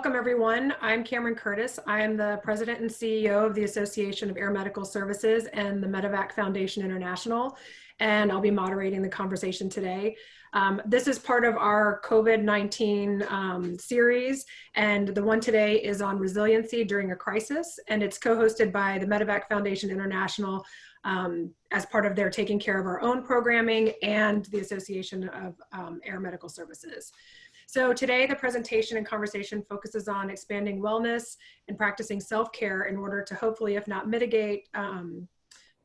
welcome everyone. I'm Cameron Curtis. I am the President and CEO of the Association of Air Medical Services and the MedEvac Foundation International, and I'll be moderating the conversation today. This is part of our COVID-19 series, and the one today is on resiliency during a crisis, and it's co-hosted by the MedEvac Foundation International as part of their taking care of our own programming and the Association of Air Medical Services. So today the presentation and conversation focuses on expanding wellness and practicing self-care in order to hopefully, if not mitigate,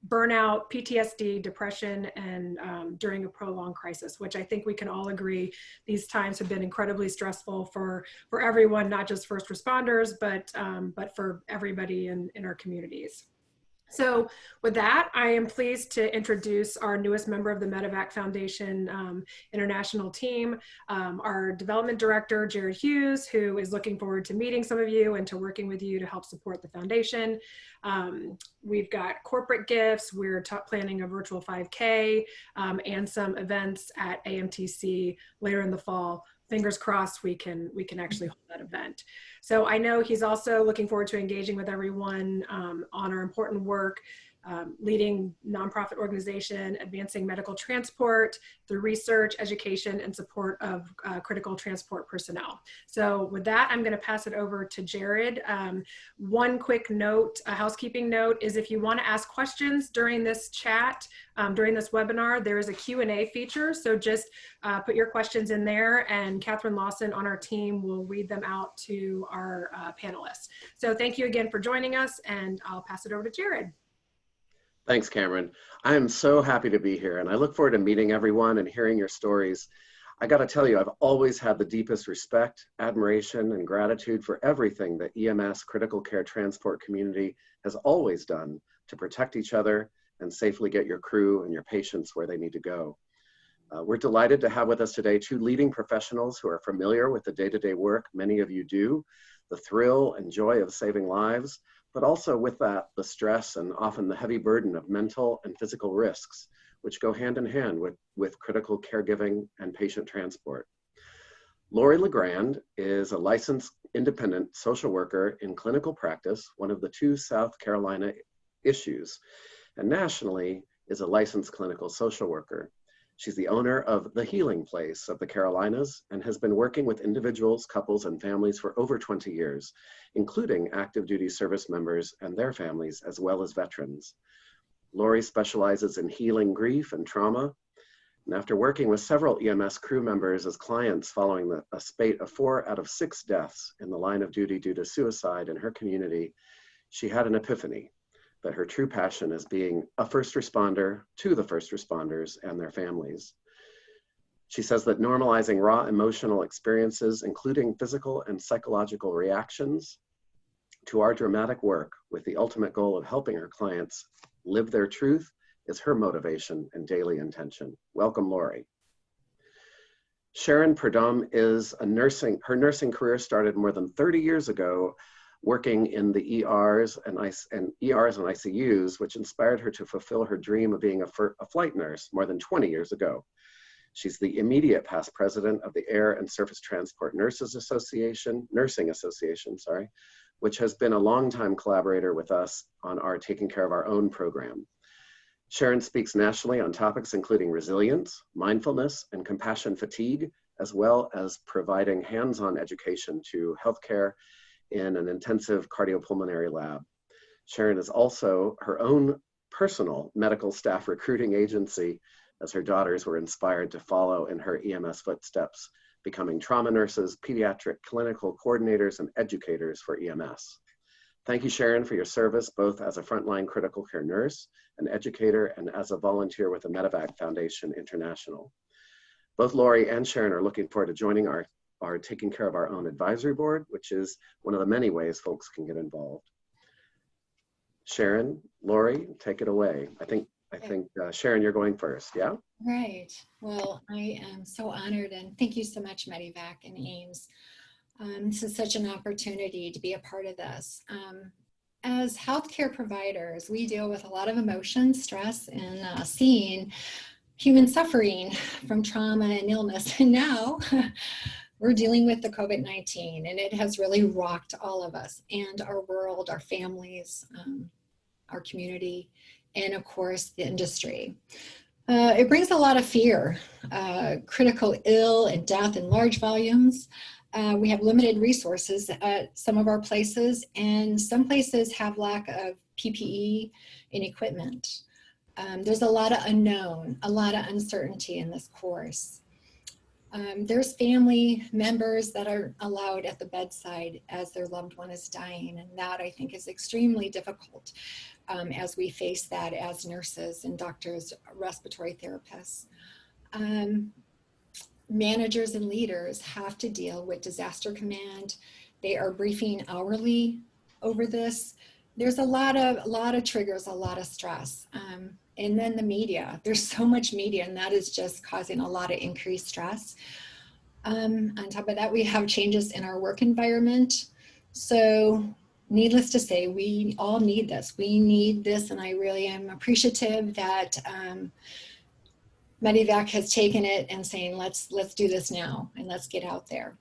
burnout, PTSD, depression, and during a prolonged crisis, which I think we can all agree these times have been incredibly stressful for everyone, not just first responders, but for everybody in our communities. So with that, I am pleased to introduce our newest member of the MedEvac Foundation International team, our development director, Jared Hughes, who is looking forward to meeting some of you and to working with you to help support the foundation. We've got corporate gifts. We're planning a virtual 5K and some events at AMTC later in the fall. Fingers crossed we can actually hold that event. So I know he's also looking forward to engaging with everyone on our important work, leading nonprofit organization, advancing medical transport through research, education, and support of critical transport personnel. So with that, I'm going to pass it over to Jared. One quick note, a housekeeping note, is if you want to ask questions during this chat, during this webinar, there is a Q&A feature. So just put your questions in there, and Catherine Lawson on our team will read them out to our panelists. So thank you again for joining us, and I'll pass it over to Jared. Thanks, Cameron. I am so happy to be here, and I look forward to meeting everyone and hearing your stories. I got to tell you, I've always had the deepest respect, admiration, and gratitude for everything the EMS critical care transport community has always done to protect each other and safely get your crew and your patients where they need to go. We're delighted to have with us today two leading professionals who are familiar with the day-to-day work many of you do, the thrill and joy of saving lives, but also with that, the stress and often the heavy burden of mental and physical risks, which go hand in hand with critical caregiving and patient transport. Laurie Legrand is a licensed independent social worker in clinical practice, one of the two South Carolina issues, and nationally is a licensed clinical social worker. She's the owner of The Healing Place of the Carolinas and has been working with individuals, couples, and families for over 20 years, including active duty service members and their families, as well as veterans. Laurie specializes in healing grief and trauma. And after working with several EMS crew members as clients following a spate of 4 out of 6 deaths in the line of duty due to suicide in her community, she had an epiphany that her true passion is being a first responder to the first responders and their families. She says that normalizing raw emotional experiences, including physical and psychological reactions to our dramatic work with the ultimate goal of helping her clients live their truth, is her motivation and daily intention. Welcome, Laurie. Sharon Purdom is her nursing career started more than 30 years ago working in the ERs and ICUs, which inspired her to fulfill her dream of being a flight nurse more than 20 years ago. She's the immediate past president of the Air and Surface Transport Nursing Association, which has been a longtime collaborator with us on our Taking Care of Our Own program. Sharon speaks nationally on topics including resilience, mindfulness, and compassion fatigue, as well as providing hands-on education to healthcare in an intensive cardiopulmonary lab. Sharon is also her own personal medical staff recruiting agency, as her daughters were inspired to follow in her EMS footsteps, becoming trauma nurses, pediatric clinical coordinators, and educators for EMS. Thank you, Sharon, for your service, both as a frontline critical care nurse, an educator, and as a volunteer with the MedEvac Foundation International. Both Laurie and Sharon are looking forward to joining our Taking Care of Our Own advisory board, which is one of the many ways folks can get involved. Sharon, Laurie, take it away. I think Sharon, you're going first, yeah? Right. Well, I am so honored, and thank you so much, MedEvac and AAMS. This is such an opportunity to be a part of this. As healthcare providers, we deal with a lot of emotion, stress, and seeing human suffering from trauma and illness. And now We're dealing with the COVID-19, and it has really rocked all of us and our world, our families, our community, and of course the industry. It brings a lot of fear, critical ill and death in large volumes. We have limited resources at some of our places, and some places have lack of PPE and equipment. There's a lot of unknown, a lot of uncertainty in this course. There's family members that are allowed at the bedside as their loved one is dying, and that I think is extremely difficult as we face that as nurses and doctors, respiratory therapists. Managers and leaders have to deal with disaster command. They are briefing hourly over this. There's a lot of triggers, a lot of stress. And then the media, there's so much media, and that is just causing a lot of increased stress. On top of that, we have changes in our work environment. So needless to say, we all need this. We need this, and I really am appreciative that MedEvac has taken it and saying, let's do this now, and let's get out there.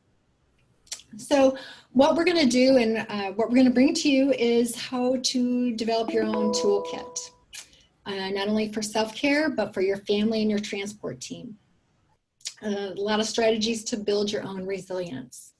So what we're gonna do and what we're gonna bring to you is how to develop your own toolkit. Not only for self-care, but for your family and your transport team. A lot of strategies to build your own resilience.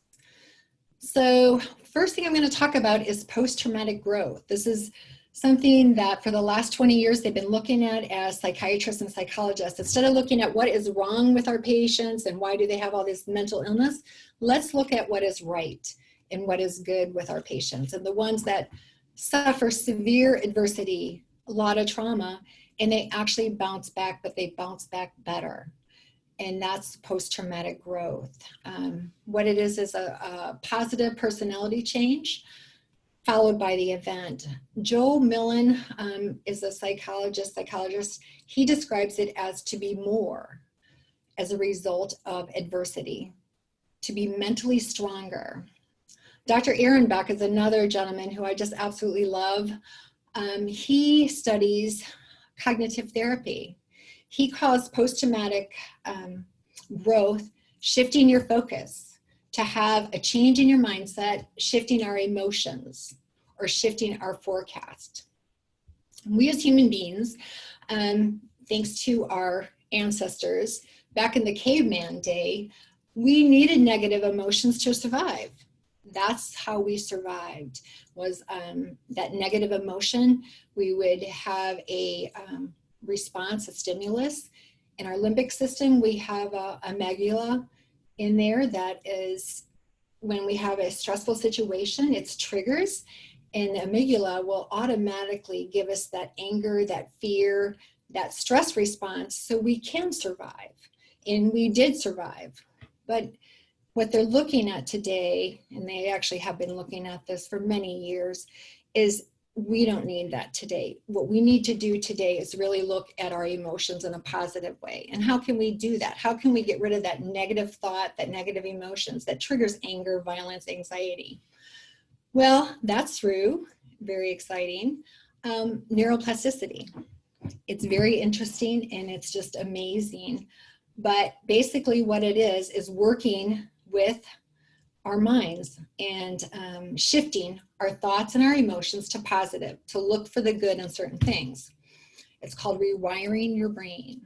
So first thing I'm going to talk about is post-traumatic growth. This is something that for the last 20 years they've been looking at as psychiatrists and psychologists. Instead of looking at what is wrong with our patients and why do they have all this mental illness, let's look at what is right and what is good with our patients. And the ones that suffer severe adversity, a lot of trauma, and they actually bounce back, but they bounce back better. And that's post-traumatic growth. What it is a positive personality change followed by the event. Joel Millen is a psychologist. He describes it as to be more as a result of adversity, to be mentally stronger. Dr. Ehrenbach is another gentleman who I just absolutely love. He studies cognitive therapy. He calls post-traumatic growth shifting your focus, to have a change in your mindset, shifting our emotions, or shifting our forecast. We as human beings, thanks to our ancestors, back in the caveman day, we needed negative emotions to survive. That's how we survived, was that negative emotion. We would have a response, a stimulus. In our limbic system, we have a amygdala in there that is, when we have a stressful situation, it's triggers, and the amygdala will automatically give us that anger, that fear, that stress response so we can survive. And we did survive. But what they're looking at today, and they actually have been looking at this for many years, is we don't need that today. What we need to do today is really look at our emotions in a positive way. And how can we do that? How can we get rid of that negative thought, that negative emotions that triggers anger, violence, anxiety? Well, that's through, very exciting, neuroplasticity. It's very interesting and it's just amazing. But basically what it is working with our minds and shifting our thoughts and our emotions to positive, to look for the good in certain things. It's called rewiring your brain.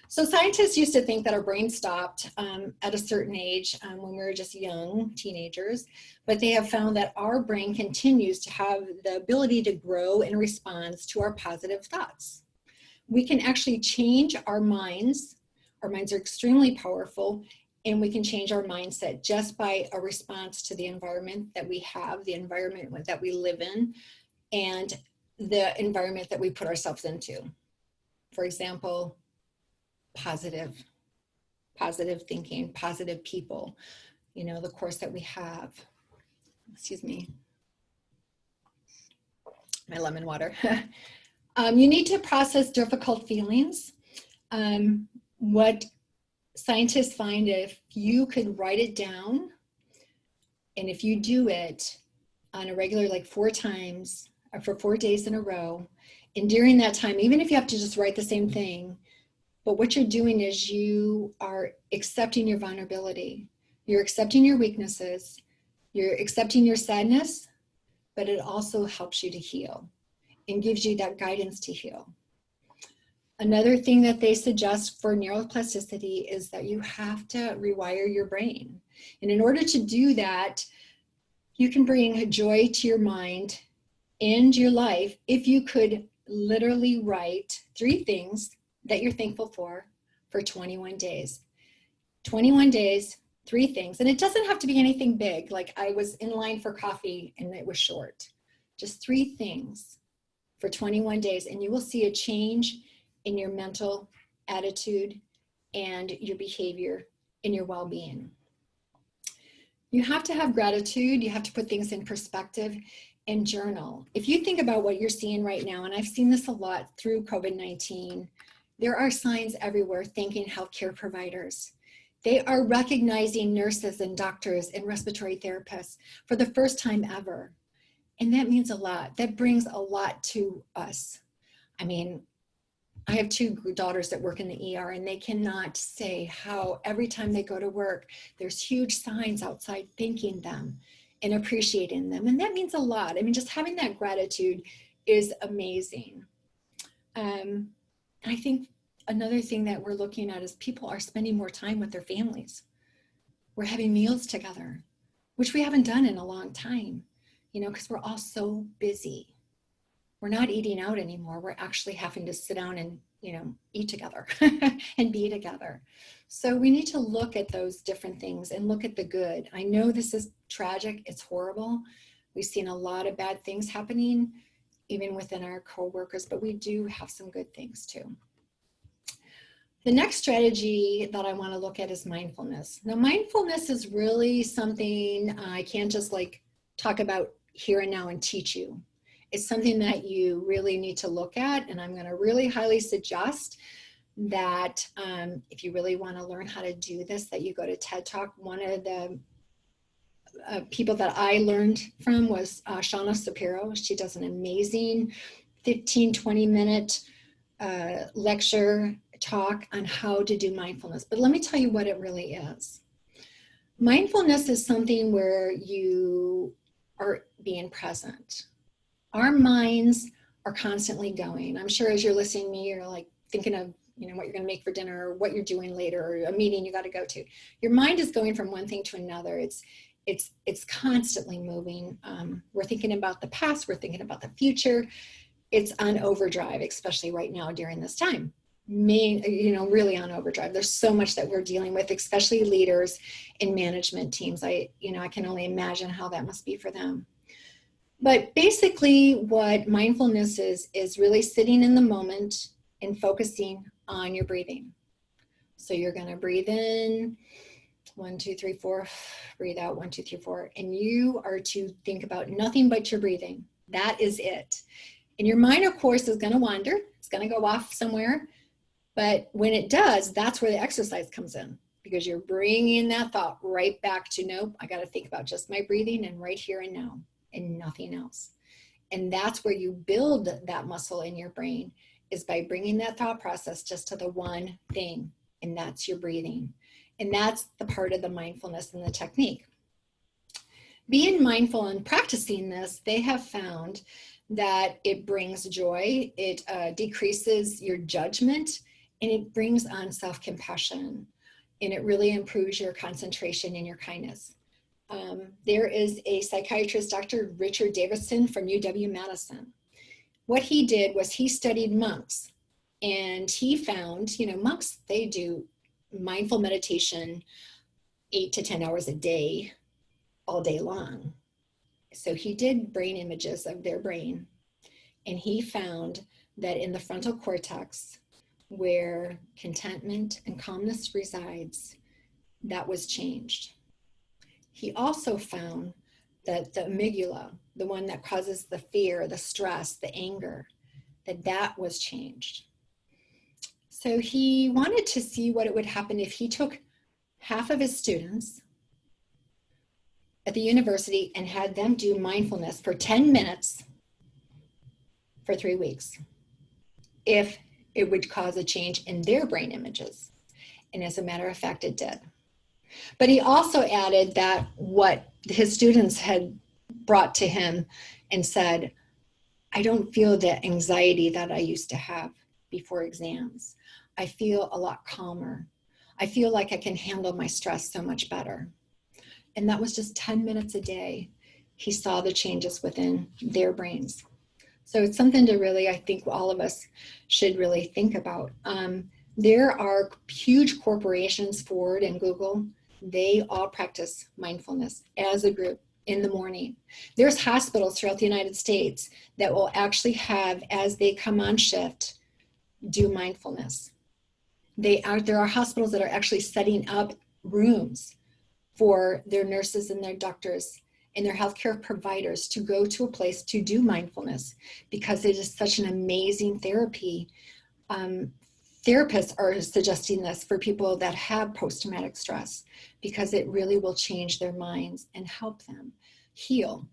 So scientists used to think that our brain stopped at a certain age when we were just young teenagers, but they have found that our brain continues to have the ability to grow in response to our positive thoughts. We can actually change our minds. Our minds are extremely powerful, and we can change our mindset just by a response to the environment that we have, the environment that we live in, and the environment that we put ourselves into. For example, positive thinking, positive people, you know, the course that we have. Excuse me, my lemon water. You need to process difficult feelings. What scientists find, if you could write it down, and if you do it on a regular, like 4 times or for 4 days in a row, and during that time, even if you have to just write the same thing, but what you're doing is you are accepting your vulnerability. You're accepting your weaknesses, you're accepting your sadness, but it also helps you to heal and gives you that guidance to heal. Another thing that they suggest for neuroplasticity is that you have to rewire your brain. And in order to do that, you can bring joy to your mind and your life if you could literally write 3 things that you're thankful for 21 days. 21 days, 3 things. And it doesn't have to be anything big. Like I was in line for coffee and it was short. Just 3 things for 21 days. And you will see a change in your mental attitude and your behavior and your well-being. You have to have gratitude. You have to put things in perspective and journal. If you think about what you're seeing right now, and I've seen this a lot through COVID-19, there are signs everywhere thanking healthcare providers. They are recognizing nurses and doctors and respiratory therapists for the first time ever. And that means a lot. That brings a lot to us. I mean, I have 2 daughters that work in the ER, and they cannot say how every time they go to work, there's huge signs outside thanking them and appreciating them. And that means a lot. I mean, just having that gratitude is amazing. I think another thing that we're looking at is people are spending more time with their families. We're having meals together, which we haven't done in a long time, you know, because we're all so busy. We're not eating out anymore. We're actually having to sit down and, you know, eat together and be together. So we need to look at those different things and look at the good. I know this is tragic. It's horrible. We've seen a lot of bad things happening, even within our coworkers, but we do have some good things too. The next strategy that I want to look at is mindfulness. Now, mindfulness is really something I can't just like talk about here and now and teach you. It's something that you really need to look at, and I'm going to really highly suggest that if you really want to learn how to do this, that you go to TED Talk. One of the people that I learned from was Shauna Shapiro. She does an amazing 15-20 minute lecture talk on how to do mindfulness. But let me tell you what it really is. Mindfulness is something where you are being present. Our minds are constantly going. I'm sure as you're listening to me, you're like thinking of, you know, what you're going to make for dinner or what you're doing later or a meeting you got to go to. Your mind is going from one thing to another. It's constantly moving. We're thinking about the past. We're thinking about the future. It's on overdrive, especially right now during this time. Really on overdrive. There's so much that we're dealing with, especially leaders in management teams. I can only imagine how that must be for them. But basically what mindfulness is really sitting in the moment and focusing on your breathing. So you're going to breathe in, 1, 2, 3, 4, breathe out, 1, 2, 3, 4. And you are to think about nothing but your breathing. That is it. And your mind, of course, is going to wander. It's going to go off somewhere. But when it does, that's where the exercise comes in, because you're bringing that thought right back to, nope, I got to think about just my breathing and right here and now and nothing else. And that's where you build that muscle in your brain, is by bringing that thought process just to the one thing, and that's your breathing. And that's the part of the mindfulness and the technique. Being mindful and practicing this, they have found that it brings joy, it decreases your judgment, and it brings on self-compassion, and it really improves your concentration and your kindness. There is a psychiatrist, Dr. Richard Davidson from UW-Madison. What he did was he studied monks, and he found, monks, they do mindful meditation 8 to 10 hours a day, all day long. So he did brain images of their brain, and he found that in the frontal cortex, where contentment and calmness resides, that was changed. He also found that the amygdala, the one that causes the fear, the stress, the anger, that was changed. So he wanted to see what it would happen if he took half of his students at the university and had them do mindfulness for 10 minutes for 3 weeks, if it would cause a change in their brain images. And as a matter of fact, it did. But he also added that what his students had brought to him and said, I don't feel the anxiety that I used to have before exams. I feel a lot calmer. I feel like I can handle my stress so much better. And that was just 10 minutes a day. He saw the changes within their brains. So it's something to really, I think all of us should really think about. There are huge corporations, Ford and Google, they all practice mindfulness as a group in the morning. There's hospitals throughout the United States that will actually have, as they come on shift, do mindfulness. There are hospitals that are actually setting up rooms for their nurses and their doctors and their healthcare providers to go to a place to do mindfulness, because it is such an amazing therapy. Therapists are suggesting this for people that have post-traumatic stress, because it really will change their minds and help them heal.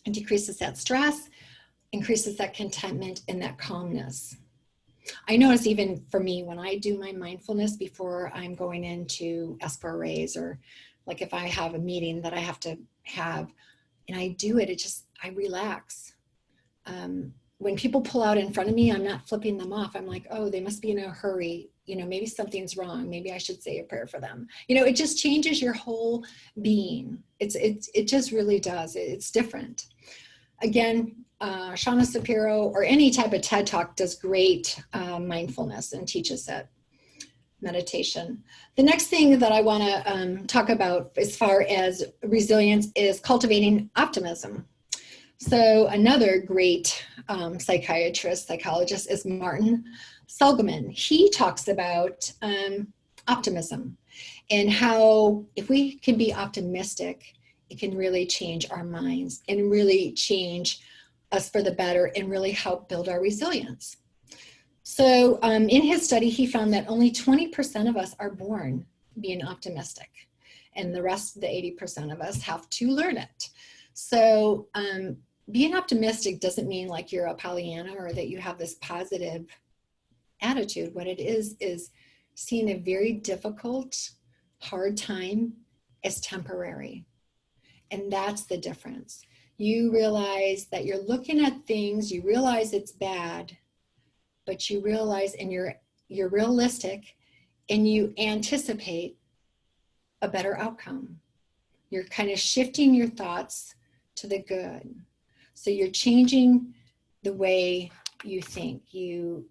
It decreases that stress, increases that contentment and that calmness. I notice even for me, when I do my mindfulness before I'm going in to ask for a raise, or like if I have a meeting that I have to have, and I do it, I relax. When people pull out in front of me, I'm not flipping them off. I'm like, oh, they must be in a hurry. Maybe something's wrong. Maybe I should say a prayer for them. It just changes your whole being. It just really does. It's different. Again, Shauna Shapiro or any type of TED Talk does great mindfulness and teaches it. Meditation. The next thing that I want to talk about as far as resilience is cultivating optimism. So another great psychologist is Martin Seligman. He talks about optimism and how if we can be optimistic, it can really change our minds and really change us for the better and really help build our resilience. So in his study, he found that only 20% of us are born being optimistic, and the rest, the 80% of us, have to learn it. So being optimistic doesn't mean like you're a Pollyanna or that you have this positive attitude. What it is seeing a very difficult, hard time as temporary. And that's the difference. You realize that you're looking at things, you realize it's bad, but you realize, and you're realistic, and you anticipate a better outcome. You're kind of shifting your thoughts to the good. So you're changing the way you think. You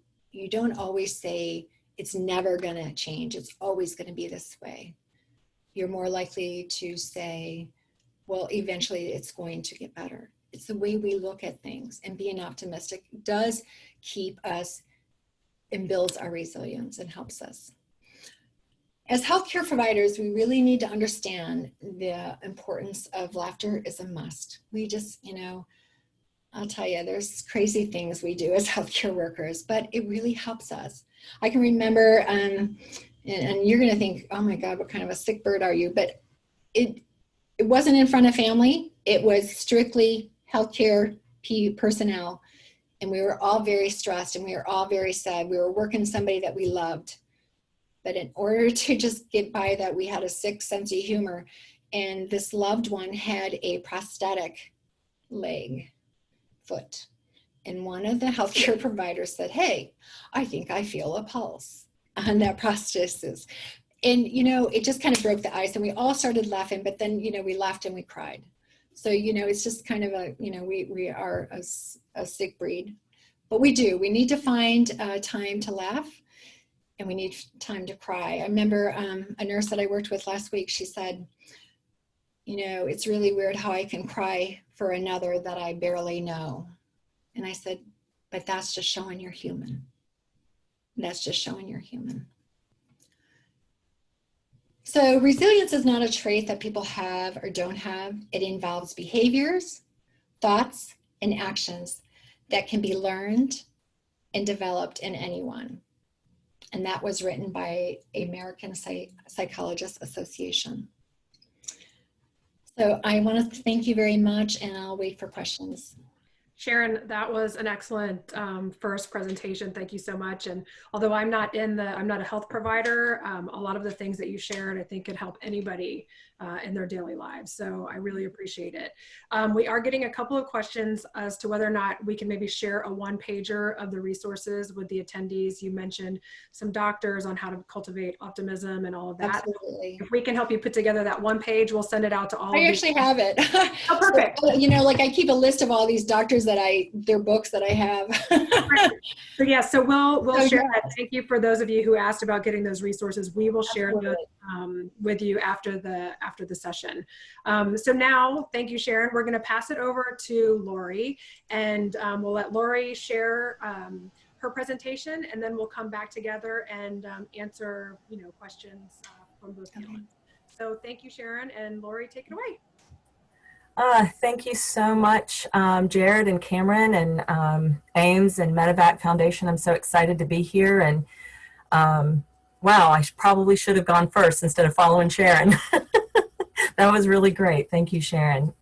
don't always say it's never gonna change, it's always gonna be this way. You're more likely to say, well, eventually it's going to get better. It's the way we look at things, and being optimistic does keep us and builds our resilience and helps us. As healthcare providers, we really need to understand the importance of laughter is a must. We just, I'll tell you, there's crazy things we do as healthcare workers, but it really helps us. I can remember, and you're gonna think, oh my God, what kind of a sick bird are you? But it wasn't in front of family. It was strictly healthcare personnel. And we were all very stressed and we were all very sad. We were working somebody that we loved. But in order to just get by that, we had a sick sense of humor. And this loved one had a prosthetic foot. And one of the healthcare providers said, hey, I think I feel a pulse on that prosthesis. And, it just kind of broke the ice and we all started laughing, but then, we laughed and we cried. So, it's just kind of we are a sick breed, but we need to find time to laugh and we need time to cry. I remember a nurse that I worked with last week, she said, it's really weird how I can cry for another that I barely know. And I said, but that's just showing you're human. That's just showing you're human. So resilience is not a trait that people have or don't have. It involves behaviors, thoughts, and actions that can be learned and developed in anyone. And that was written by American Psychologists Association. So I want to thank you very much, and I'll wait for questions. Sharon, that was an excellent first presentation. Thank you so much. And although I'm not a health provider, a lot of the things that you shared, I think could help anybody in their daily lives. So I really appreciate it. We are getting a couple of questions as to whether or not we can maybe share a one-pager of the resources with the attendees. You mentioned some doctors on how to cultivate optimism and all of that. Absolutely. If we can help you put together that one page, we'll send it out to all of you. I actually have it. Oh, perfect. So, you know, like I keep a list of all these doctors that their books that I have. So yeah, so we'll share that. Thank you for those of you who asked about getting those resources. We will share those with you after the session. So now, thank you, Sharon. We're going to pass it over to Laurie, and we'll let Laurie share her presentation, and then we'll come back together and answer questions from both panelists. So thank you, Sharon, and Laurie, take it away. Thank you so much, Jared and Cameron and AAMS and MedEvac Foundation. I'm so excited to be here. And wow, I probably should have gone first instead of following Sharon. That was really great. Thank you, Sharon.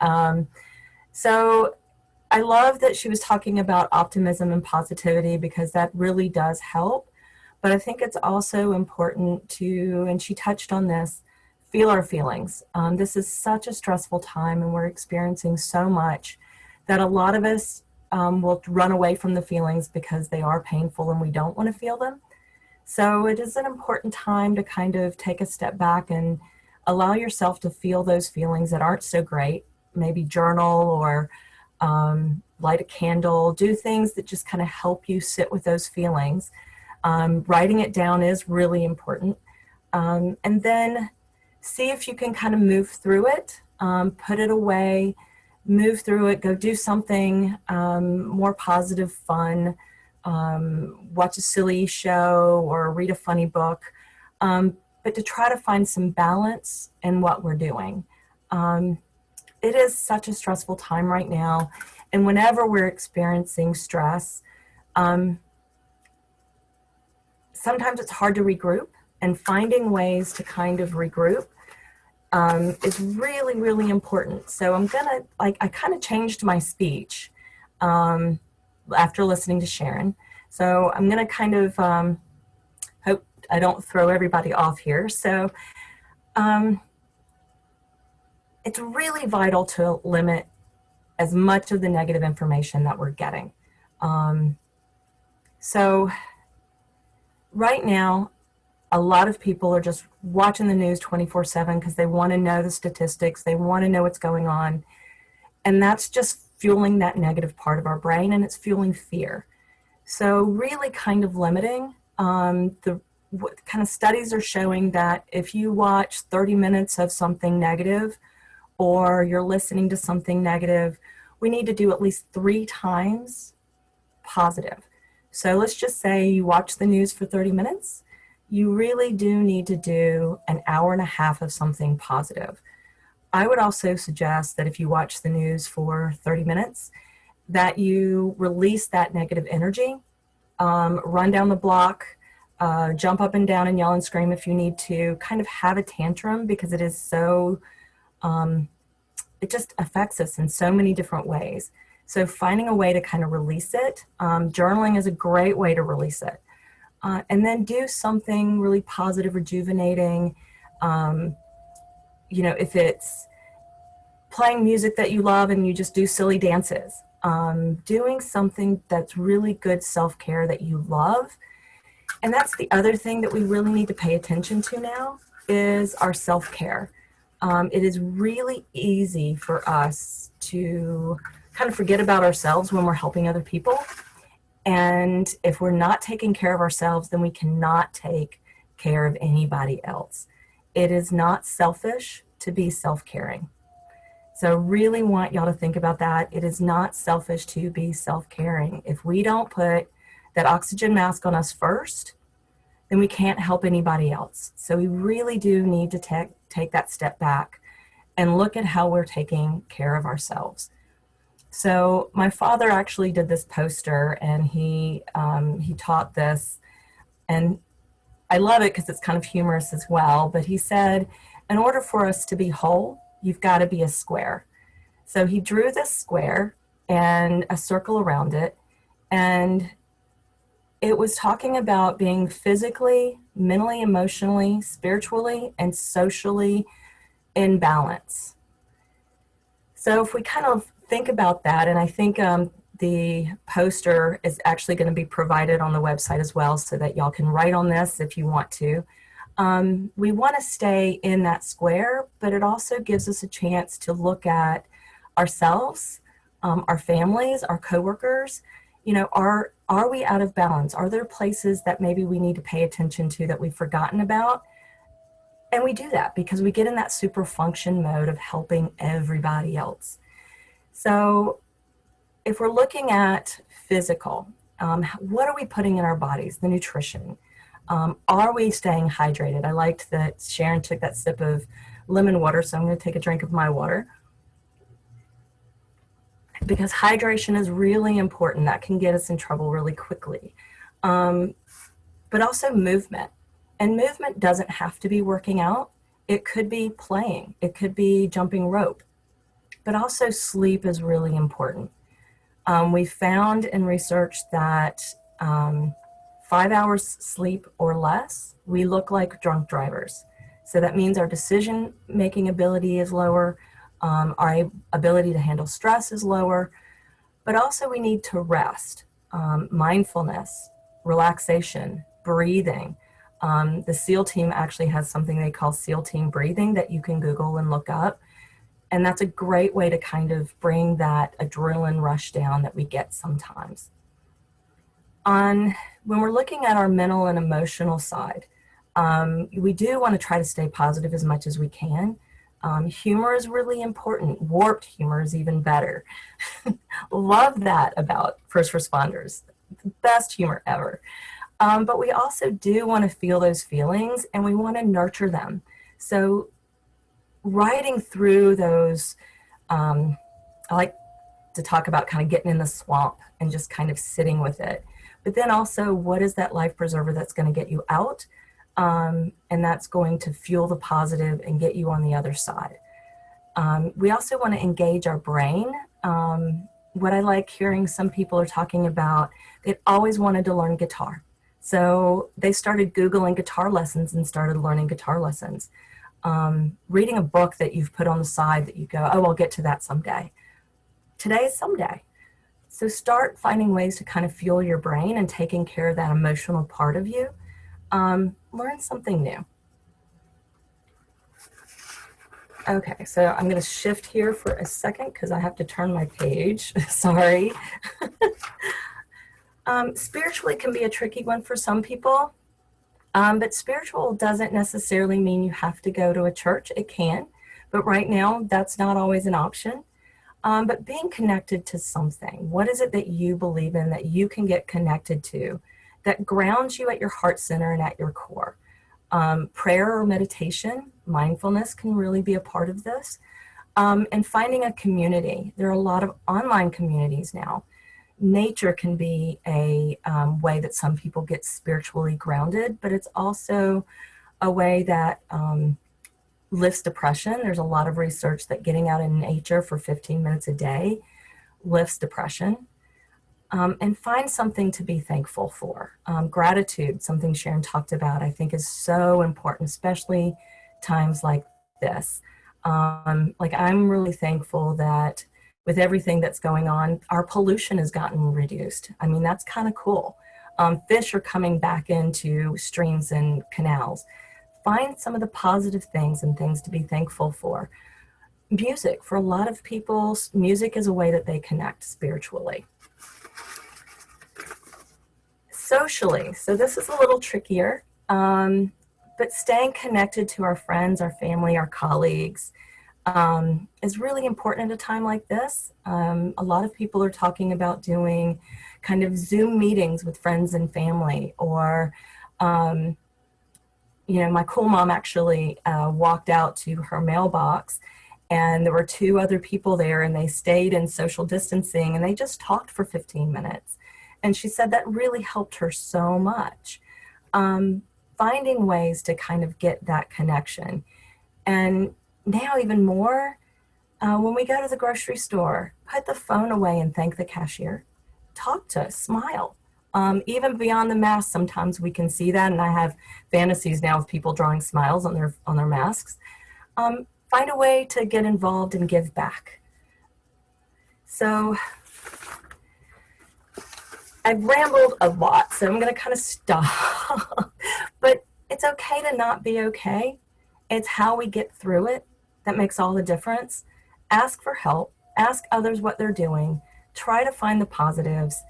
So I love that she was talking about optimism and positivity because that really does help. But I think it's also important to, and she touched on this, feel our feelings. This is such a stressful time and we're experiencing so much that a lot of us will run away from the feelings because they are painful and we don't want to feel them. So it is an important time to kind of take a step back and allow yourself to feel those feelings that aren't so great. Maybe journal or light a candle, do things that just kind of help you sit with those feelings. Writing it down is really important. And then see if you can kind of move through it, put it away, move through it, go do something more positive, fun, watch a silly show or read a funny book, but to try to find some balance in what we're doing. It is such a stressful time right now, and whenever we're experiencing stress, sometimes it's hard to regroup, and finding ways to kind of regroup is really, really important. So I'm gonna, I kind of changed my speech after listening to Sharon. So I'm gonna kind of hope I don't throw everybody off here. So it's really vital to limit as much of the negative information that we're getting. So right now, a lot of people are just watching the news 24/7 because they want to know the statistics. They want to know what's going on. And that's just fueling that negative part of our brain, and it's fueling fear. So really kind of limiting. What kind of studies are showing that if you watch 30 minutes of something negative or you're listening to something negative, we need to do at least 3 times positive. So let's just say you watch the news for 30 minutes. You really do need to do an hour and a half of something positive. I would also suggest that if you watch the news for 30 minutes, that you release that negative energy, run down the block, jump up and down and yell and scream if you need to, kind of have a tantrum because it is so, it just affects us in so many different ways. So finding a way to kind of release it, journaling is a great way to release it. And then do something really positive, rejuvenating. You know, if it's playing music that you love and you just do silly dances, doing something that's really good self-care that you love. And that's the other thing that we really need to pay attention to now is our self-care. It is really easy for us to kind of forget about ourselves when we're helping other people. And if we're not taking care of ourselves, then we cannot take care of anybody else. It is not selfish to be self-caring. So really want y'all to think about that. It is not selfish to be self-caring. If we don't put that oxygen mask on us first, then we can't help anybody else. So we really do need to take that step back and look at how we're taking care of ourselves. So my father actually did this poster, and he taught this, and I love it because it's kind of humorous as well, but he said, in order for us to be whole, you've got to be a square. So he drew this square, and a circle around it. And it was talking about being physically, mentally, emotionally, spiritually, and socially in balance. So if we kind of think about that, and I think the poster is actually going to be provided on the website as well, so that y'all can write on this if you want to. We want to stay in that square, but it also gives us a chance to look at ourselves, our families, our coworkers. You know, are we out of balance? Are there places that maybe we need to pay attention to that we've forgotten about? And we do that because we get in that super function mode of helping everybody else. So if we're looking at physical, what are we putting in our bodies? The nutrition. Are we staying hydrated? I liked that Sharon took that sip of lemon water, so I'm going to take a drink of my water. Because hydration is really important. That can get us in trouble really quickly. But also movement. And movement doesn't have to be working out. It could be playing. It could be jumping rope. But also sleep is really important. We found in research that 5 hours sleep or less, we look like drunk drivers. So that means our decision-making ability is lower, our ability to handle stress is lower, but also we need to rest, mindfulness, relaxation, breathing. The SEAL team actually has something they call SEAL team breathing that you can Google and look up. And that's a great way to kind of bring that adrenaline rush down that we get sometimes. When we're looking at our mental and emotional side, we do want to try to stay positive as much as we can. Humor is really important. Warped humor is even better. Love that about first responders. The best humor ever. But we also do want to feel those feelings and we want to nurture them. So riding through those, I like to talk about kind of getting in the swamp and just kind of sitting with it. But then also, what is that life preserver that's going to get you out? And that's going to fuel the positive and get you on the other side. We also want to engage our brain. What I like hearing some people are talking about, they always wanted to learn guitar. So they started Googling guitar lessons and started learning guitar lessons. Reading a book that you've put on the side that you go, oh, I'll get to that someday. Today is someday. So start finding ways to kind of fuel your brain and taking care of that emotional part of you. Learn something new. Okay, so I'm going to shift here for a second because I have to turn my page. Sorry. Spiritually can be a tricky one for some people, but spiritual doesn't necessarily mean you have to go to a church. It can, but right now that's not always an option. But being connected to something, what is it that you believe in that you can get connected to that grounds you at your heart center and at your core? Prayer or meditation, mindfulness can really be a part of this. And finding a community. There are a lot of online communities now. Nature can be a way that some people get spiritually grounded, but it's also a way that lifts depression. There's a lot of research that getting out in nature for 15 minutes a day lifts depression. And find something to be thankful for. Gratitude, something Sharon talked about, I think is so important, especially times like this. Like I'm really thankful that with everything that's going on, our pollution has gotten reduced. I mean, that's kind of cool. Fish are coming back into streams and canals. Find some of the positive things and things to be thankful for. Music, for a lot of people, music is a way that they connect spiritually. Socially, so this is a little trickier, but staying connected to our friends, our family, our colleagues is really important at a time like this. A lot of people are talking about doing kind of Zoom meetings with friends and family, or you know, my cool mom actually walked out to her mailbox and there were 2 other people there and they stayed in social distancing and they just talked for 15 minutes. And she said that really helped her so much. Finding ways to kind of get that connection. And now even more, When we go to the grocery store, put the phone away and thank the cashier. Talk to us, smile. Even beyond the mask, sometimes we can see that, and I have fantasies now of people drawing smiles on their masks. Find a way to get involved and give back. So I've rambled a lot, so I'm going to kind of stop. But it's okay to not be okay. It's how we get through it that makes all the difference. Ask for help. Ask others what they're doing. Try to find the positives.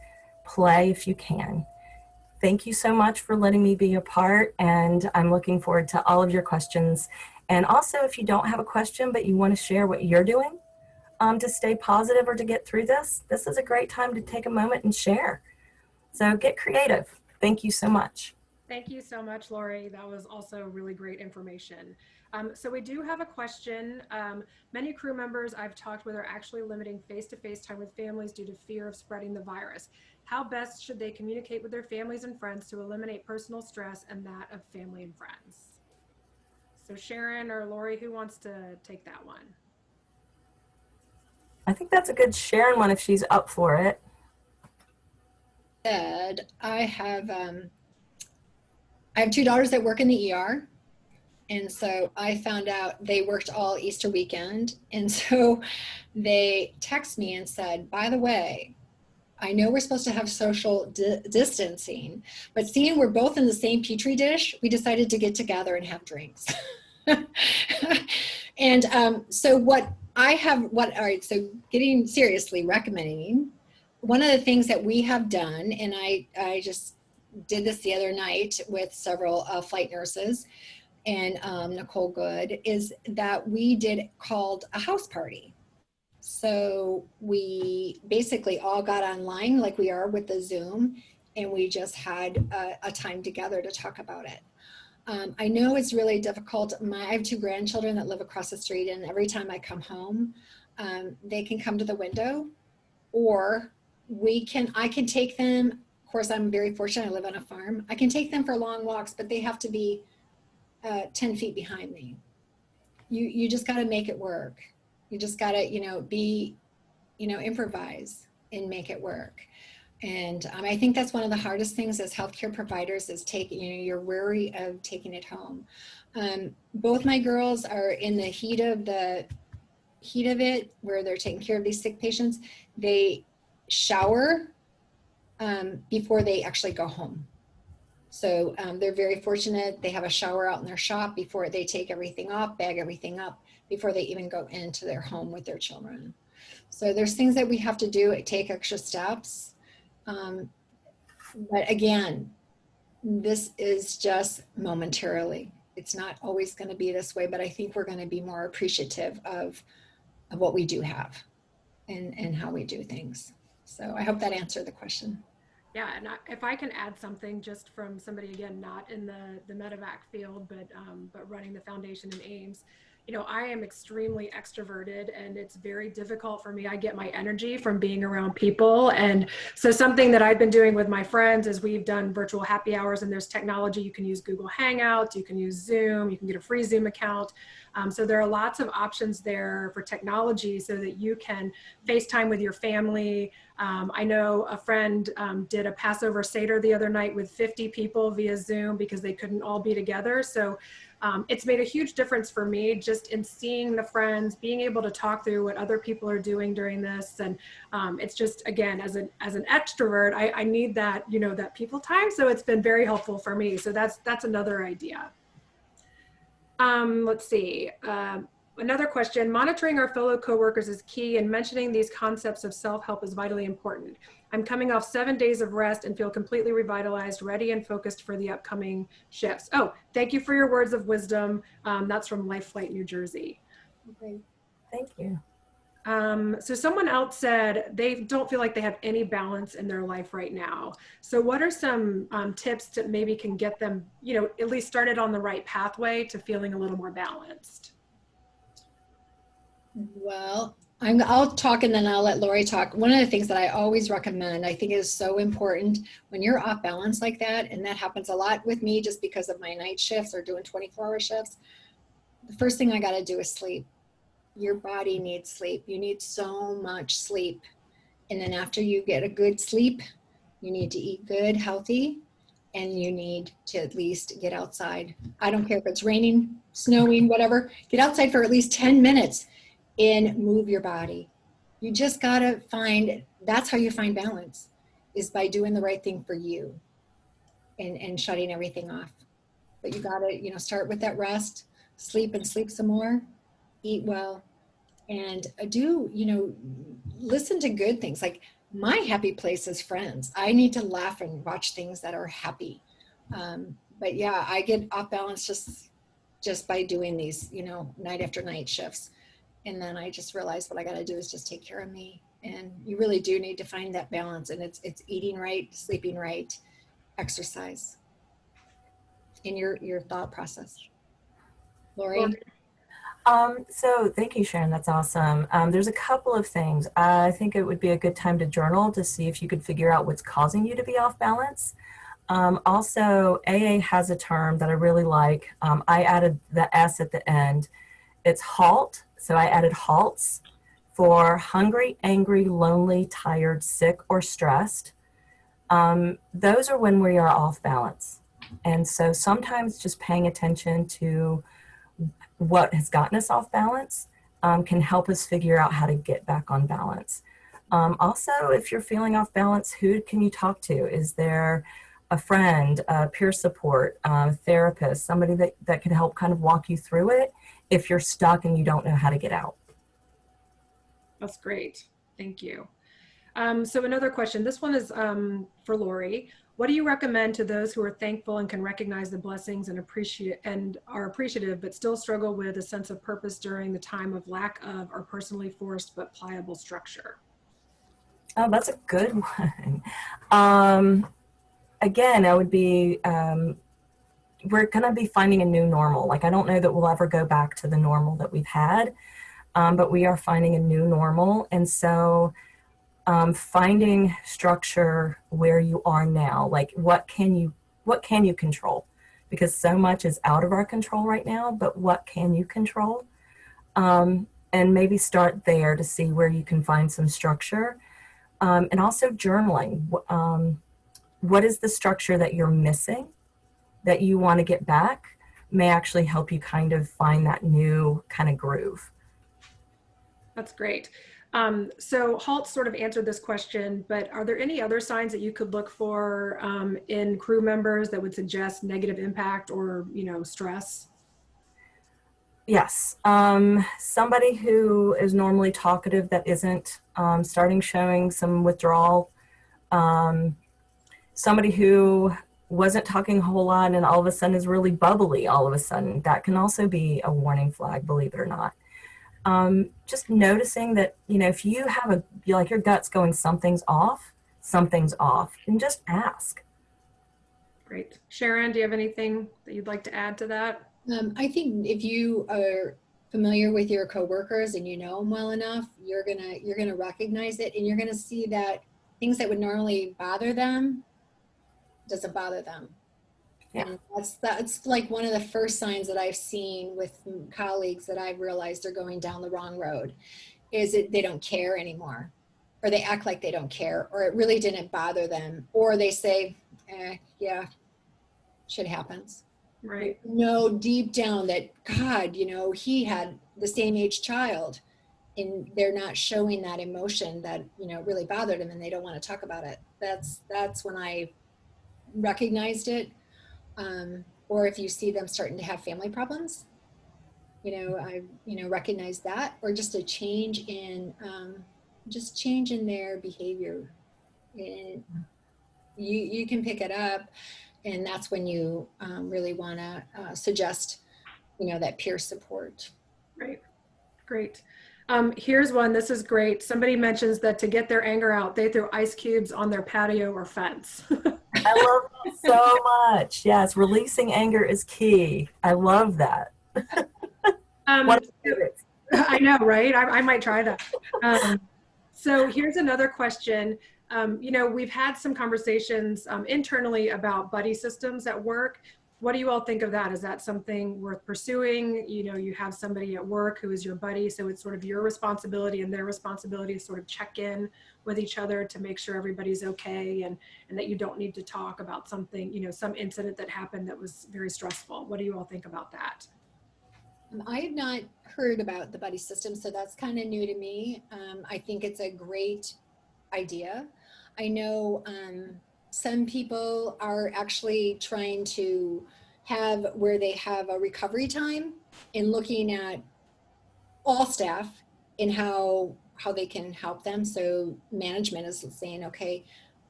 Play if you can. Thank you so much for letting me be a part, and I'm looking forward to all of your questions. And also, if you don't have a question, but you want to share what you're doing to stay positive or to get through this, this is a great time to take a moment and share. So get creative. Thank you so much. Thank you so much, Laurie. That was also really great information. So we do have a question. Many crew members I've talked with are actually limiting face-to-face time with families due to fear of spreading the virus. How best should they communicate with their families and friends to eliminate personal stress and that of family and friends? So Sharon or Laurie, who wants to take that one? I think that's a good Sharon one if she's up for it. I have 2 daughters that work in the ER. And so I found out they worked all Easter weekend. And so they text me and said, by the way, I know we're supposed to have social distancing, but seeing we're both in the same Petri dish, we decided to get together and have drinks. And so so getting seriously recommending, one of the things that we have done, and I just did this the other night with several flight nurses and Nicole Good, is that we did called a house party. So we basically all got online like we are with the Zoom, and we just had a time together to talk about it. I know it's really difficult. I have 2 grandchildren that live across the street, and every time I come home, they can come to the window, or I can take them. Of course, I'm very fortunate. I live on a farm. I can take them for long walks, but they have to be 10 feet behind me. You just got to make it work. You just got to, improvise and make it work. And I think that's one of the hardest things as healthcare providers is you're wary of taking it home. Both my girls are in the heat of it, where they're taking care of these sick patients. They shower before they actually go home. So they're very fortunate. They have a shower out in their shop before they take everything off, bag everything up before they even go into their home with their children. So there's things that we have to do, take extra steps. But again, this is just momentarily. It's not always going to be this way, but I think we're going to be more appreciative of what we do have and how we do things. So I hope that answered the question. Yeah, and if I can add something just from somebody, again, not in the medevac field, but running the foundation in AAMS, I am extremely extroverted, and it's very difficult for me. I get my energy from being around people. And so something that I've been doing with my friends is we've done virtual happy hours, and there's technology. You can use Google Hangouts, you can use Zoom, you can get a free Zoom account. So there are lots of options there for technology so that you can FaceTime with your family. I know a friend did a Passover Seder the other night with 50 people via Zoom because they couldn't all be together. So it's made a huge difference for me just in seeing the friends, being able to talk through what other people are doing during this. And it's just, again, as an extrovert, I need that, that people time. So it's been very helpful for me. So that's another idea. Let's see. Another question, monitoring our fellow coworkers is key, and mentioning these concepts of self-help is vitally important. I'm coming off 7 days of rest and feel completely revitalized, ready and focused for the upcoming shifts. Oh, thank you for your words of wisdom. That's from Life Flight, New Jersey. Okay. Thank you. So someone else said they don't feel like they have any balance in their life right now. So what are some tips that maybe can get them, at least started on the right pathway to feeling a little more balanced? Well, I'll talk and then I'll let Laurie talk. One of the things that I always recommend, I think is so important when you're off balance like that, and that happens a lot with me just because of my night shifts or doing 24-hour shifts, the first thing I got to do is sleep. Your body needs sleep. You need so much sleep. And then after you get a good sleep, you need to eat good, healthy, and you need to at least get outside. I don't care if it's raining, snowing, whatever. Get outside for at least 10 minutes and move your body. You just gotta find, that's how you find balance, is by doing the right thing for you and shutting everything off. But you gotta, start with that rest, sleep and sleep some more, eat well, and listen to good things. Like, my happy place is Friends. I need to laugh and watch things that are happy. But yeah, I get off balance just by doing these, night after night shifts. And then I just realized what I got to do is just take care of me. And you really do need to find that balance. And it's eating right, sleeping right, exercise in your thought process. Laurie? So thank you, Sharon. That's awesome. There's a couple of things. I think it would be a good time to journal to see if you could figure out what's causing you to be off balance. Also, AA has a term that I really like. I added the S at the end. It's HALT. So I added HALTs for hungry, angry, lonely, tired, sick, or stressed. Those are when we are off balance. And so sometimes just paying attention to what has gotten us off balance can help us figure out how to get back on balance. Also, if you're feeling off balance, who can you talk to? Is there a friend, peer support, therapist, somebody that can help kind of walk you through it if you're stuck and you don't know how to get out? That's great. Thank you. So another question. This one is for Laurie. What do you recommend to those who are thankful and can recognize the blessings and are appreciative, but still struggle with a sense of purpose during the time of lack of or personally forced but pliable structure? Oh, that's a good one. Again, I would be, we're going to be finding a new normal. Like, I don't know that we'll ever go back to the normal that we've had, but we are finding a new normal. And so finding structure where you are now, like what can you control? Because so much is out of our control right now, but what can you control? And maybe start there to see where you can find some structure. And also journaling. What is the structure that you're missing that you want to get back may actually help you kind of find that new kind of groove. That's great. So HALT sort of answered this question, but are there any other signs that you could look for in crew members that would suggest negative impact or, stress? Yes. Somebody who is normally talkative that isn't starting showing some withdrawal. Somebody who wasn't talking a whole lot and all of a sudden is really bubbly all of a sudden. That can also be a warning flag, believe it or not. Just noticing that, if you have like your gut's going, something's off, and just ask. Great. Sharon, do you have anything that you'd like to add to that? I think if you are familiar with your coworkers and you know them well enough, you're gonna recognize it, and you're gonna see that things that would normally bother them doesn't bother them. Yeah. And that's like one of the first signs that I've seen with colleagues that I've realized they're going down the wrong road, is that they don't care anymore, or they act like they don't care, or it really didn't bother them, or they say, yeah, shit happens. Right. Know deep down that, God, he had the same age child, and they're not showing that emotion that, really bothered them, and they don't want to talk about it. That's when I recognized it. Or if you see them starting to have family problems, I recognize that, or just a change in their behavior. And you can pick it up, and that's when you really want to suggest, that peer support. Right. Great. Here's one. This is great. Somebody mentions that to get their anger out, they throw ice cubes on their patio or fence. I love that so much. Yes, releasing anger is key. I love that. I know, right? I might try that. So here's another question. We've had some conversations internally about buddy systems at work. What do you all think of that? Is that something worth pursuing? You know, you have somebody at work who is your buddy, so it's sort of your responsibility and their responsibility to sort of check in with each other to make sure everybody's okay, and that you don't need to talk about something, you know, some incident that happened that was very stressful. What do you all think about that? I have not heard about the buddy system, so that's kind of new to me. I think it's a great idea. I know some people are actually trying to have where they have a recovery time and looking at all staff and how they can help them. So management is saying, okay,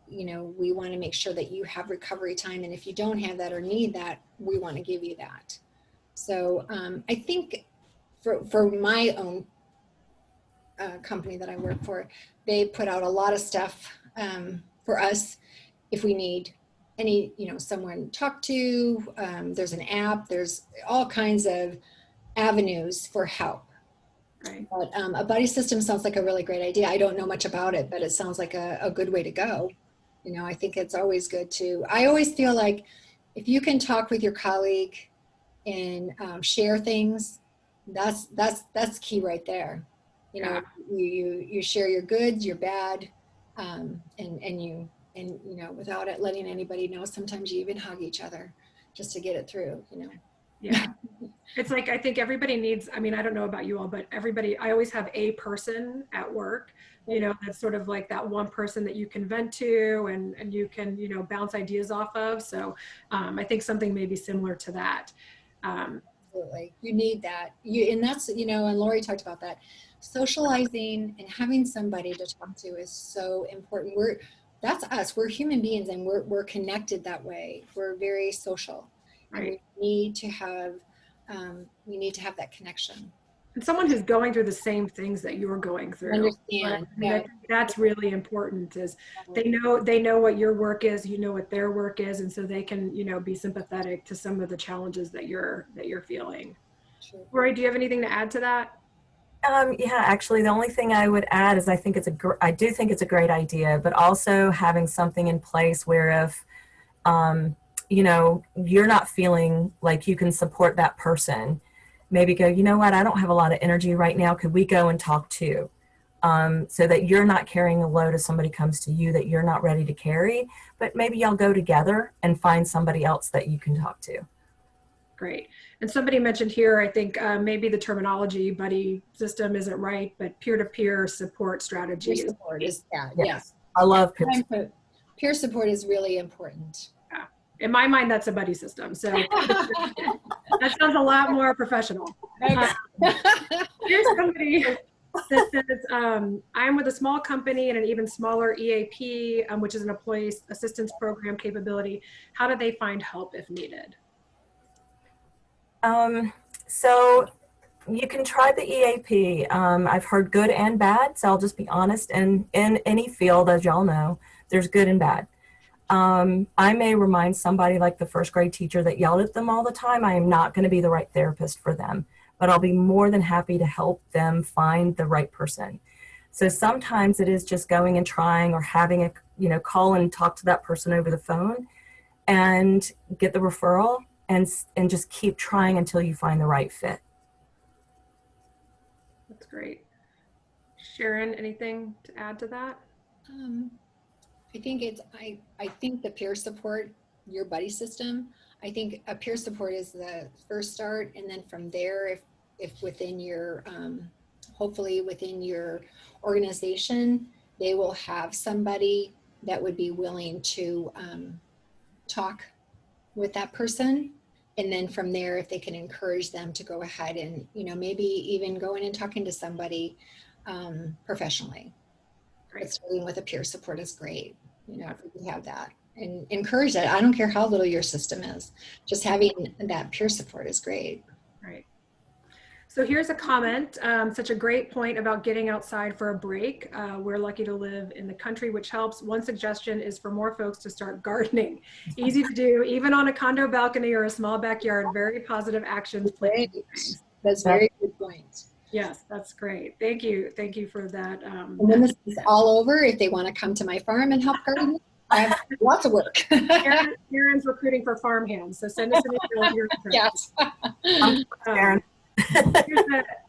you know, we want to make sure that you have recovery time, and if you don't have that or need that, we want to give you that. So I think for my own company that I work for, they put out a lot of stuff for us if we need any, you know, someone to talk to. There's an app, there's all kinds of avenues for help. Right. But a buddy system sounds like a really great idea. I don't know much about it, but it sounds like a good way to go. You know, I think it's always good to, I always feel like if you can talk with your colleague and share things, that's key right there. You know, you share your goods, your bad, and you know, without it letting anybody know. Sometimes you even hug each other just to get it through. You know. Yeah. It's like, I think everybody needs, I mean, I don't know about you all, but everybody, I always have a person at work, you know, that's sort of like that one person that you can vent to and you can, you know, bounce ideas off of. So I think something maybe similar to that. Absolutely. You need that. And that's, you know, and Laurie talked about that. Socializing and having somebody to talk to is so important. That's us. We're human beings, and we're connected that way. We're very social. And Right. we need to have that connection. And someone who's going through the same things that you're going through. Understand. Right? I think that's really important, is they know what your work is, you know what their work is, and so they can, you know, be sympathetic to some of the challenges that you're feeling. Sure. Laurie, do you have anything to add to that? Yeah, actually, the only thing I would add is I do think it's a great idea, but also having something in place where if you know, you're not feeling like you can support that person, maybe go, you know what, I don't have a lot of energy right now. Could we go and talk too? So that you're not carrying a load if somebody comes to you that you're not ready to carry, but maybe y'all go together and find somebody else that you can talk to. Great. And somebody mentioned here, I think maybe the terminology buddy system isn't right, but peer-to-peer support strategy. Peer support is, yes. I love peer support. Peer support is really important. In my mind, that's a buddy system. So that sounds a lot more professional. Okay. Here's somebody that says, I'm with a small company and an even smaller EAP, which is an employee assistance program capability. How do they find help if needed? So you can try the EAP. I've heard good and bad, so I'll just be honest. And in any field, as y'all know, there's good and bad. I may remind somebody like the first grade teacher that yelled at them all the time, I am not going to be the right therapist for them, but I'll be more than happy to help them find the right person. So sometimes it is just going and trying, or having a, you know, call and talk to that person over the phone and get the referral and just keep trying until you find the right fit. That's great. Sharon, anything to add to that? I think I think the peer support, your buddy system, I think a peer support is the first start. And then from there, if within your, hopefully within your organization, they will have somebody that would be willing to talk with that person. And then from there, if they can encourage them to go ahead and, you know, maybe even going and talking to somebody professionally. But starting with a peer support is great. You know, if we can have that and encourage that. I don't care how little your system is, just having that peer support is great. Right. So here's a comment, such a great point about getting outside for a break. We're lucky to live in the country, which helps. One suggestion is for more folks to start gardening. Easy to do, even on a condo balcony or a small backyard. Very positive actions. That's very good point. Yes, that's great. Thank you. Thank you for that. And when this is all over, if they want to come to my farm and help garden, I have lots of work. Sharon's recruiting for farm hands, so send us an email if you're interested. Yes. Sharon.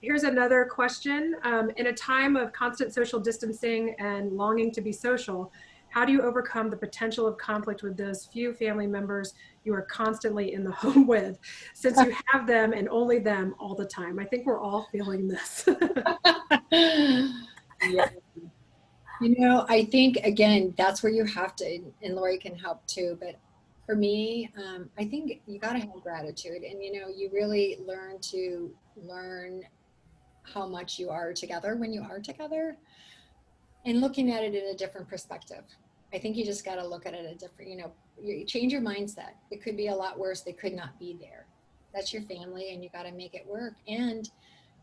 Here's another question. In a time of constant social distancing and longing to be social, how do you overcome the potential of conflict with those few family members you are constantly in the home with, since you have them and only them all the time? I think we're all feeling this. Yeah. You know, I think, again, that's where you have to, and Laurie can help too, but for me, I think you got to have gratitude, and, you know, you really learn how much you are together when you are together, and looking at it in a different perspective. I think you just got to look at it a different, you know, you change your mindset. It could be a lot worse. They could not be there. That's your family, and you got to make it work. And,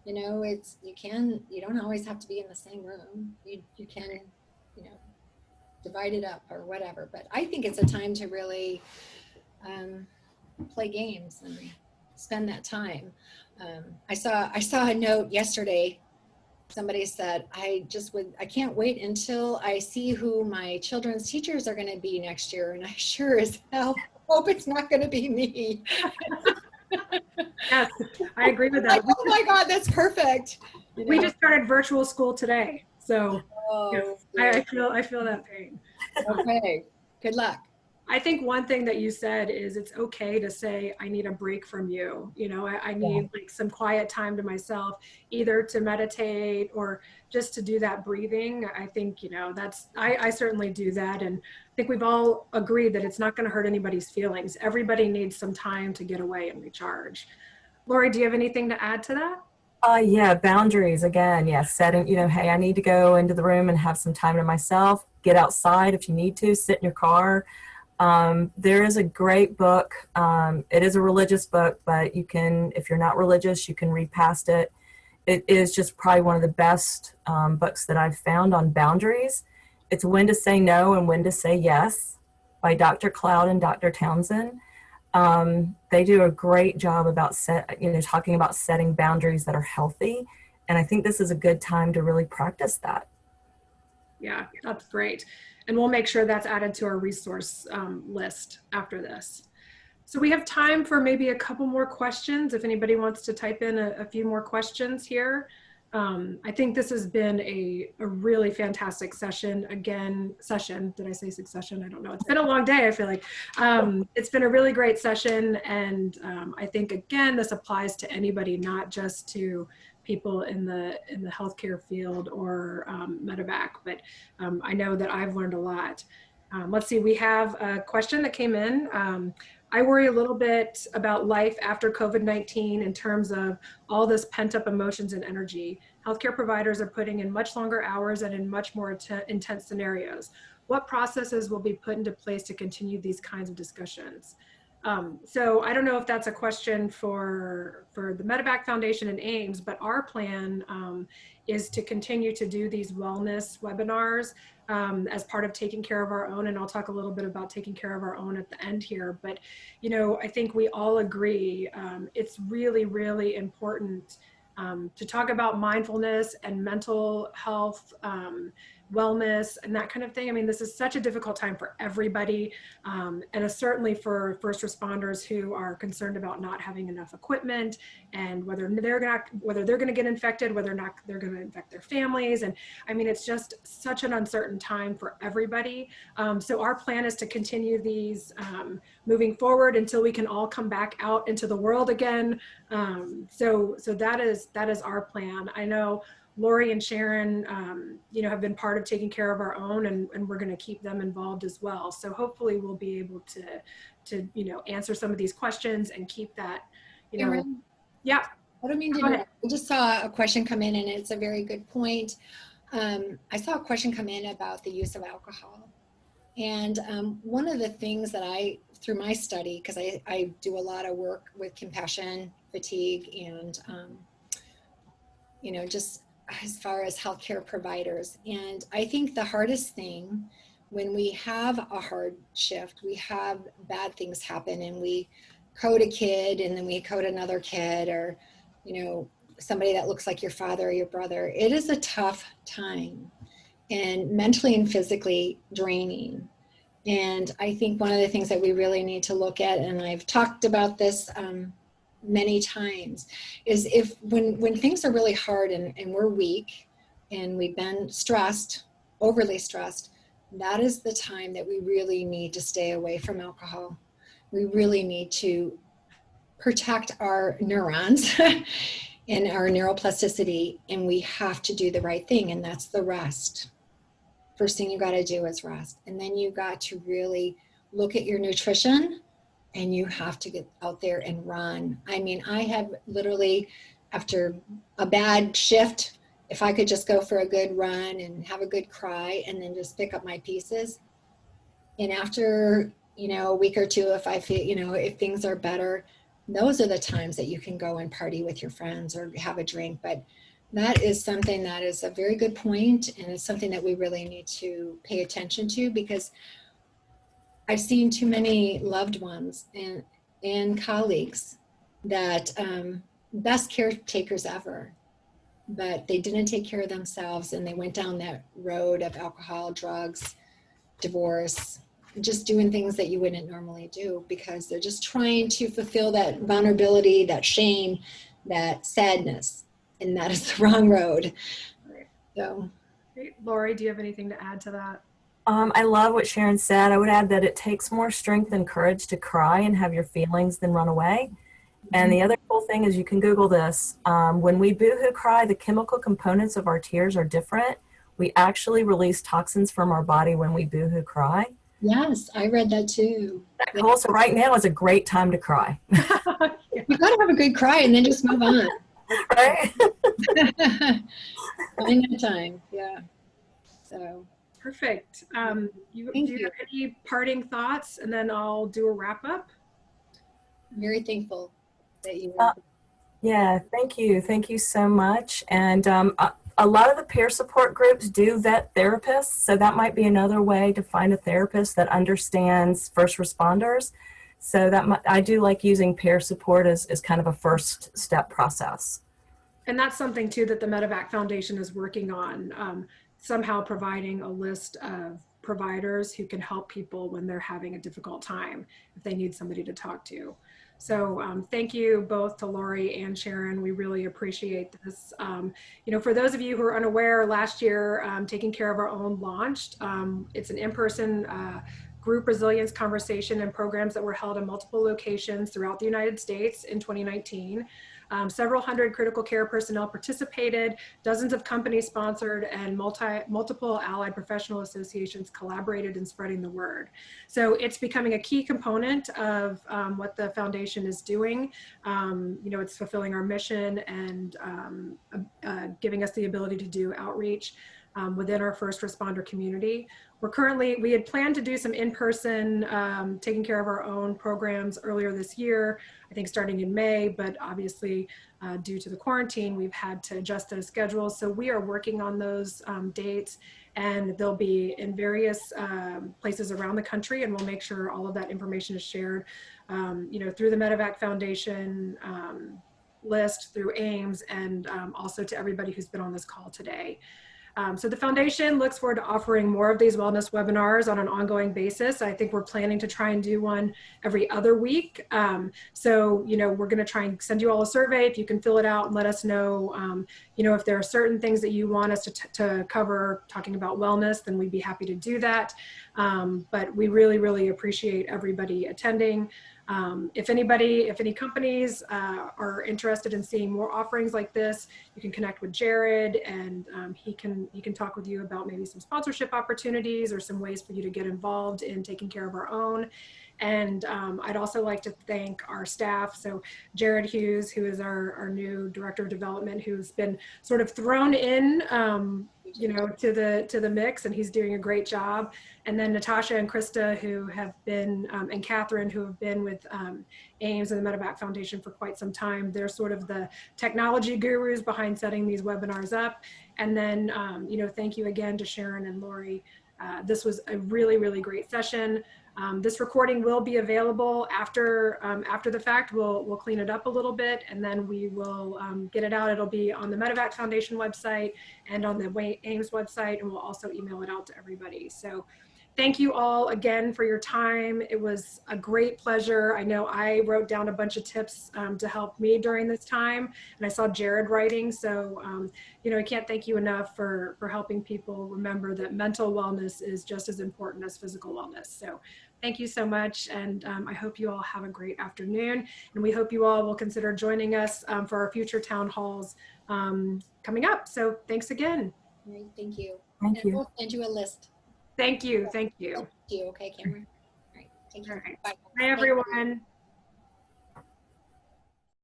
you know, you don't always have to be in the same room. You can, you know, divide it up or whatever. But I think it's a time to really play games and spend that time. I saw a note yesterday. Somebody said, I can't wait until I see who my children's teachers are going to be next year. And I sure as hell hope it's not going to be me. Yes, I agree with that. Like, oh my God, that's perfect. You know? We just started virtual school today, so Oh, yes, I feel that pain. Okay, good luck. I think one thing that you said is it's okay to say, I need a break from you. You know, I need like some quiet time to myself, either to meditate or just to do that breathing. I think, you know, I certainly do that. And I think we've all agreed that it's not going to hurt anybody's feelings. Everybody needs some time to get away and recharge. Laurie, do you have anything to add to that? Yeah, boundaries again. Yeah, setting, you know, hey, I need to go into the room and have some time to myself. Get outside if you need to, sit in your car. There is a great book. It is a religious book, but you can, if you're not religious, you can read past it. It is just probably one of the best books that I've found on boundaries. It's When to Say No and When to Say Yes by Dr. Cloud and Dr. Townsend. They do a great job about talking about setting boundaries that are healthy. And I think this is a good time to really practice that. Yeah, that's great. And we'll make sure that's added to our resource list after this. So we have time for maybe a couple more questions. If anybody wants to type in a few more questions here. I think this has been a really fantastic session. Did I say succession? I don't know. It's been a long day, I feel like. It's been a really great session. And I think, again, this applies to anybody, not just to people in the healthcare field or medevac, but I know that I've learned a lot. Let's see, we have a question that came in. I worry a little bit about life after COVID-19 in terms of all this pent up emotions and energy. Healthcare providers are putting in much longer hours and in much more intense scenarios. What processes will be put into place to continue these kinds of discussions? So I don't know if that's a question for the MedEvac Foundation and AAMS, but our plan is to continue to do these wellness webinars as part of taking care of our own. And I'll talk a little bit about taking care of our own at the end here. But, you know, I think we all agree it's really, really important to talk about mindfulness and mental health, wellness and that kind of thing. I mean, this is such a difficult time for everybody, and certainly for first responders who are concerned about not having enough equipment and whether they're going to get infected, whether or not they're going to infect their families. And I mean, it's just such an uncertain time for everybody. So our plan is to continue these moving forward until we can all come back out into the world again. So that is our plan. I know Laurie and Sharon, you know, have been part of taking care of our own, and we're going to keep them involved as well. So hopefully we'll be able to you know, answer some of these questions and keep that, you know. Sharon, Yeah. I don't mean to interrupt. I just saw a question come in, and it's a very good point. I saw a question come in about the use of alcohol. And one of the things that through my study, because I do a lot of work with compassion, fatigue, and, you know, just as far as healthcare providers. And I think the hardest thing when we have a hard shift, we have bad things happen, and we code a kid and then we code another kid, or, you know, somebody that looks like your father or your brother. It is a tough time and mentally and physically draining. And I think one of the things that we really need to look at, and I've talked about this many times, is if when things are really hard and we're weak and we've been stressed, overly stressed, that is the time that we really need to stay away from alcohol. We really need to protect our neurons and our neuroplasticity, and we have to do the right thing, and that's the rest. First thing you got to do is rest. And then you got to really look at your nutrition, and you have to get out there and run. I mean, I have literally, after a bad shift, if I could just go for a good run and have a good cry and then just pick up my pieces. And after, a week or two, if I feel, if things are better, those are the times that you can go and party with your friends or have a drink. But that is something that is a very good point, and it's something that we really need to pay attention to, because I've seen too many loved ones and colleagues that best caretakers ever, but they didn't take care of themselves, and they went down that road of alcohol, drugs, divorce, just doing things that you wouldn't normally do, because they're just trying to fulfill that vulnerability, that shame, that sadness. And that is the wrong road. Right. So, Great. Laurie, do you have anything to add to that? I love what Sharon said. I would add that it takes more strength and courage to cry and have your feelings than run away. And the other cool thing is, you can Google this. When we boohoo cry, the chemical components of our tears are different. We actually release toxins from our body when we boohoo cry. yes, I read that too. That cool? So right now is a great time to cry. You got to have a good cry and then just move on. Right? Find that time. Yeah. So. Perfect. Do you have any parting thoughts, and then I'll do a wrap up? I'm very thankful that you. Yeah, thank you. Thank you so much. And a lot of the peer support groups do vet therapists, so that might be another way to find a therapist that understands first responders. So that I do like using peer support as kind of a first step process. And that's something too that the MedEvac Foundation is working on, somehow providing a list of providers who can help people when they're having a difficult time, if they need somebody to talk to. So thank you both to Laurie and Sharon. We really appreciate this. For those of you who are unaware, last year, Taking Care of Our Own launched. It's an in-person group resilience conversation and programs that were held in multiple locations throughout the United States in 2019. Several hundred critical care personnel participated, dozens of companies sponsored, and multiple allied professional associations collaborated in spreading the word. So it's becoming a key component of what the foundation is doing. It's fulfilling our mission and giving us the ability to do outreach within our first responder community. We had planned to do some in-person Taking Care of Our Own programs earlier this year, I think starting in May, but obviously due to the quarantine, we've had to adjust those schedules. So we are working on those dates, and they'll be in various places around the country, and we'll make sure all of that information is shared, through the MedEvac Foundation list, through AAMS, and also to everybody who's been on this call today. So the foundation looks forward to offering more of these wellness webinars on an ongoing basis. I think we're planning to try and do one every other week. So we're going to try and send you all a survey. If you can fill it out and let us know, if there are certain things that you want us to cover talking about wellness, then we'd be happy to do that. But we really, really appreciate everybody attending. If any companies are interested in seeing more offerings like this, you can connect with Jared, and he can talk with you about maybe some sponsorship opportunities or some ways for you to get involved in Taking Care of Our Own. And I'd also like to thank our staff. So Jared Hughes, who is our new Director of Development, who's been sort of thrown in to the mix, and he's doing a great job. And then Natasha and Krista, who have been, and Catherine, who have been with AAMS and the MedEvac Foundation for quite some time. They're sort of the technology gurus behind setting these webinars up. And then, thank you again to Sharon and Laurie. This was a really, really great session. This recording will be available after the fact. We'll clean it up a little bit, and then we will get it out. It'll be on the MedEvac Foundation website and on the AAMS website, and we'll also email it out to everybody. So Thank you all again for your time. It was a great pleasure. I know I wrote down a bunch of tips to help me during this time, and I saw Jared writing. So, you know, I can't thank you enough for helping people remember that mental wellness is just as important as physical wellness. So thank you so much. And I hope you all have a great afternoon. And we hope you all will consider joining us for our future town halls coming up. So thanks again. All right, thank you. Thank And you. we'll send you a list. Thank you. Thank you. Thank you. Okay, Cameron. All right. Thank you. All right. Bye. Bye, everyone.